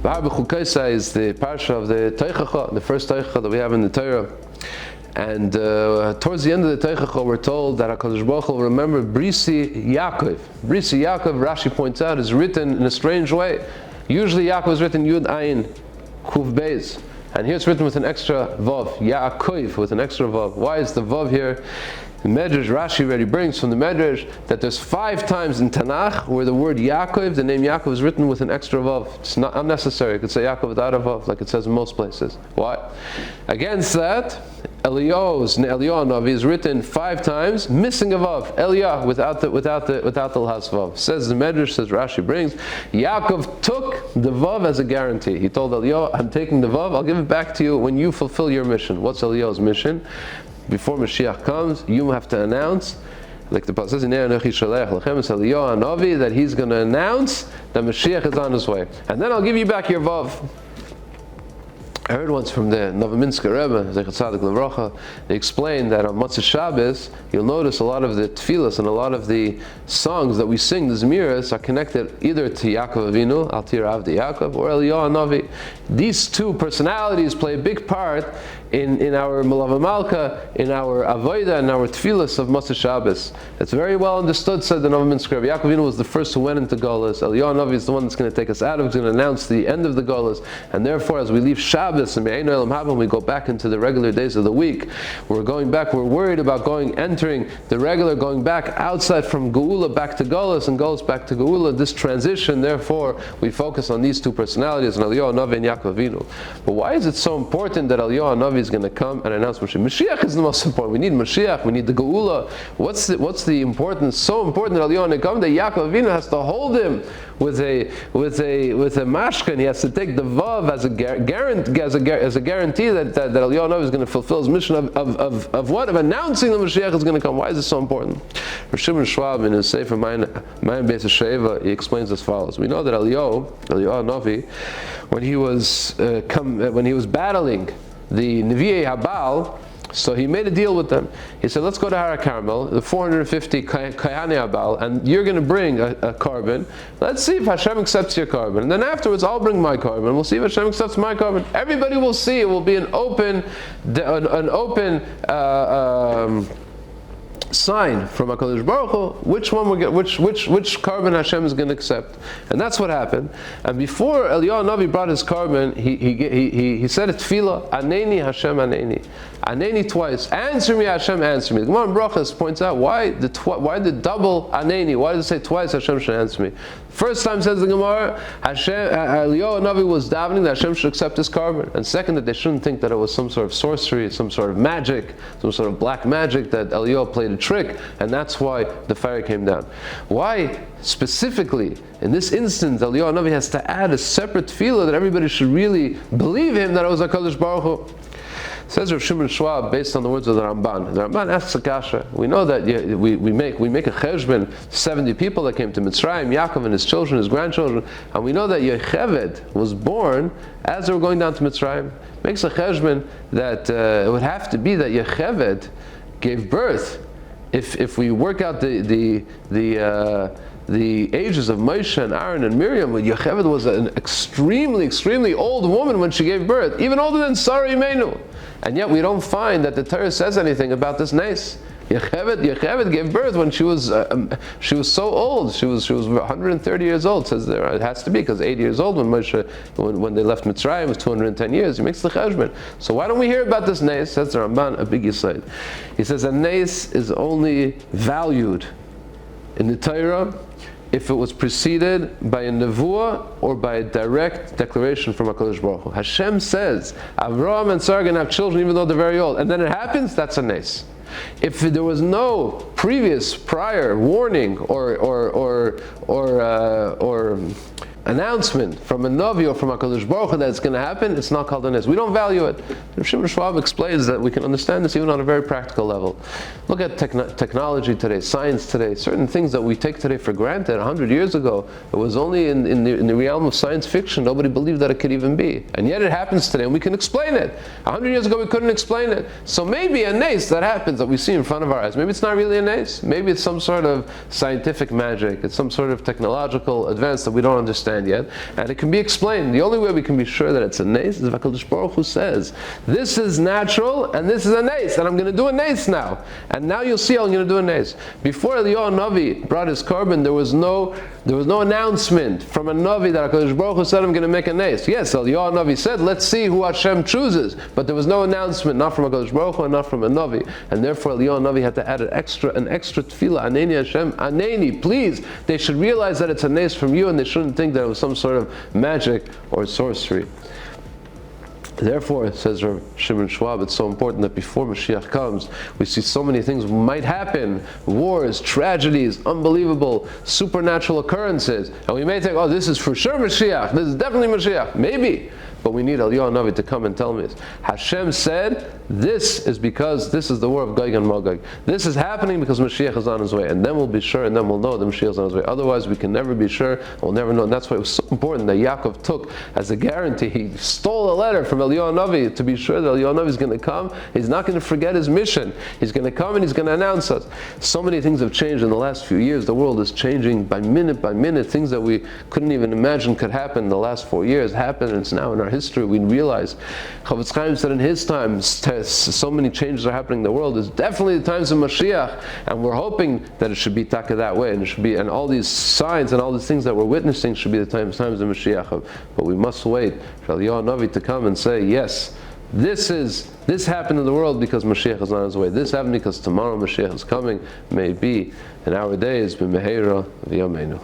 Behar Bechukotai is the parsha of the Teichacha, the first Teichacha that we have in the Torah. And towards the end of the Teichacha, we're told that HaKadosh Baruch Hu will remember Brisi Yaakov. Brisi Yaakov, Rashi points out, is written in a strange way. Usually Yaakov is written Yud Ayin Kuv Beis, and here it's written with an extra Vav, Yaakov, with an extra Vav. Why is the Vav here? The Medrash, Rashi already brings from the Medrash that there's 5 times in Tanakh where the word Yaakov, the name Yaakov, is written with an extra Vav. It's not unnecessary. You could say Yaakov without a Vav, like it says in most places. Why? Against that, Eliyahu's Navi is written 5 times, missing a Vav. Eliyahu without the last Vav. Says the Medrash, says Rashi brings, Yaakov took the Vav as a guarantee. He told Eliyahu, I'm taking the Vav, I'll give it back to you when you fulfill your mission. What's Eliyahu's mission? Before Mashiach comes, you have to announce, like the Pasuk says, that he's going to announce that Mashiach is on his way. And then I'll give you back your Vav. I heard once from the Novominsker Rebbe, Zecher Tzadik Levracha, they explained that on Motzei Shabbos, you'll notice a lot of the tefillas and a lot of the songs that we sing, the Zmiras, are connected either to Yaakov Avinu, Al Tir Avdi Yaakov, or Eliyahu Navi. These two personalities play a big part in our Melava Malka, in our Avodah, and our tefillas of Motzei Shabbos. It's very well understood, said the Novominsker Rebbe. Yaakov Avinu was the first who went into Golas. Eliyahu Navi is the one that's going to take us out of, he's going to announce the end of the Golas, and therefore as we leave Shabbos, and we go back into the regular days of the week. We're going back, we're worried about entering the regular, going back outside from Geula back to Golas and Golas back to Geula, this transition, therefore we focus on these two personalities, Eliyahu Navi and Yaakov Avinu. But why is it so important that Eliyahu Navi is going to come and announce Mashiach? Mashiach is the most important. We need Mashiach, we need the Geula. What's the importance? So important that Eliyahu Navi come that Yaakov Avinu has to hold him with a mashkan. He has to take the vav as a guarantee that Eliyahu Navi is going to fulfill his mission of what? Of announcing the Mashiach is going to come. Why is this so important? Rav Shimon Schwab in his Sefer Mayin Beis Sheva, he explains as follows. We know that Eliyahu Navi, when he was battling the Nevi'ei Habal, so he made a deal with them. He said, let's go to Har HaKarmel, the 450 Kayanei Abal, and you're going to bring a carbon. Let's see if Hashem accepts your carbon. And then afterwards, I'll bring my carbon. We'll see if Hashem accepts my carbon. Everybody will see. It will be an open sign from HaKadosh Baruch Hu, which one we get, which carbon Hashem is going to accept, and that's what happened. And before Eliyahu Navi brought his carbon, he said a tefillah, Aneni Hashem Aneni, Aneni twice. Answer me, Hashem, answer me. The Gemara in Brachas points out why the double Aneni. Why does it say twice Hashem should answer me? First time, says the Gemara, Eliyahu Navi was davening that Hashem should accept his carbon, and second, that they shouldn't think that it was some sort of sorcery, some sort of magic, some sort of black magic, that Eliyahu played a trick, and that's why the fire came down. Why specifically in this instance Eliyahu Navi has to add a separate tefillah that everybody should really believe him that it was HaKadosh Baruch Hu? Says Rav Shimon Schwab, based on the words of the Ramban. The Ramban asks a kasha. We know that we make a cheshbon, 70 people that came to Mitzrayim, Yaakov and his children, his grandchildren, and we know that Yocheved was born as they were going down to Mitzrayim. Makes a cheshbon that it would have to be that Yocheved gave birth. If we work out the ages of Moshe and Aaron and Miriam, Yocheved was an extremely old woman when she gave birth, even older than Sarah Imenu. And yet we don't find that the Torah says anything about this nace. Yocheved gave birth when she was so old. She was 130 years old. Says there it has to be, because 80 years old when Moshe when they left Mitzrayim was 210 years. He makes the cheshbon. So why don't we hear about this nace? Says the Ramban, a big yisod. He says a nace is only valued in the Torah if it was preceded by a nevuah or by a direct declaration from HaKadosh Baruch Hu. Hashem says, Avraham and Sarah are going to have children even though they're very old. And then it happens, that's a nace. If there was no prior warning or announcement from a Navi or from HaKadosh Baruch Hu that it's going to happen, it's not called a nes. We don't value it. Rav Shimon Schwab explains that we can understand this even on a very practical level. Look at technology today, science today, certain things that we take today for granted. 100 years ago, it was only in the realm of science fiction. Nobody believed that it could even be. And yet it happens today, and we can explain it. 100 years ago, we couldn't explain it. So maybe a nes that happens that we see in front of our eyes, maybe it's not really a nes. Maybe it's some sort of scientific magic. It's some sort of technological advance that we don't understand understand yet, and it can be explained. The only way we can be sure that it's a nes is HaKadosh Baruch Hu says, this is natural and this is a nes, and I'm going to do a nes now. And now you'll see how I'm going to do a nes. Before Eliyahu Navi brought his carbon, there was no announcement from a Navi that HaKadosh Baruch Hu said, I'm going to make a nes. Yes, Eliyahu Navi said, let's see who Hashem chooses, but there was no announcement, not from HaKadosh Baruch Hu and not from a Navi. And therefore Eliyahu Navi had to add an extra tefillah, Aneni Hashem, Aneni, please. They should realize that it's a nes from you, and they shouldn't think that it was some sort of magic or sorcery. Therefore, says Rav Shimon Schwab, it's so important that before Mashiach comes, we see so many things might happen, wars, tragedies, unbelievable, supernatural occurrences, and we may think, oh, this is for sure Mashiach, this is definitely Mashiach, maybe, but we need Eliyahu Navi to come and tell me this. Hashem said, this is because this is the war of Gog and Magog. This is happening because Mashiach is on his way, and then we'll be sure, and then we'll know that Mashiach is on his way. Otherwise, we can never be sure, we'll never know. And that's why it was so important that Yaakov took as a guarantee. He stole a letter from Eliyahu Navi to be sure that Eliyahu Navi is going to come. He's not going to forget his mission. He's going to come and he's going to announce us. So many things have changed in the last few years. The world is changing by minute. Things that we couldn't even imagine could happen in the last 4 years happened, and it's now in our history. We realize, Chavetz Chaim said in his time, so many changes are happening in the world. It's definitely the times of Mashiach, and we're hoping that it should be taka that way, and it should be, and all these signs and all these things that we're witnessing should be the times of Mashiach. But we must wait for Eliyahu Navi to come and say, yes, this happened in the world because Mashiach is on his way. This happened because tomorrow Mashiach is coming. May it be in our days, b'mehera v'yameinu.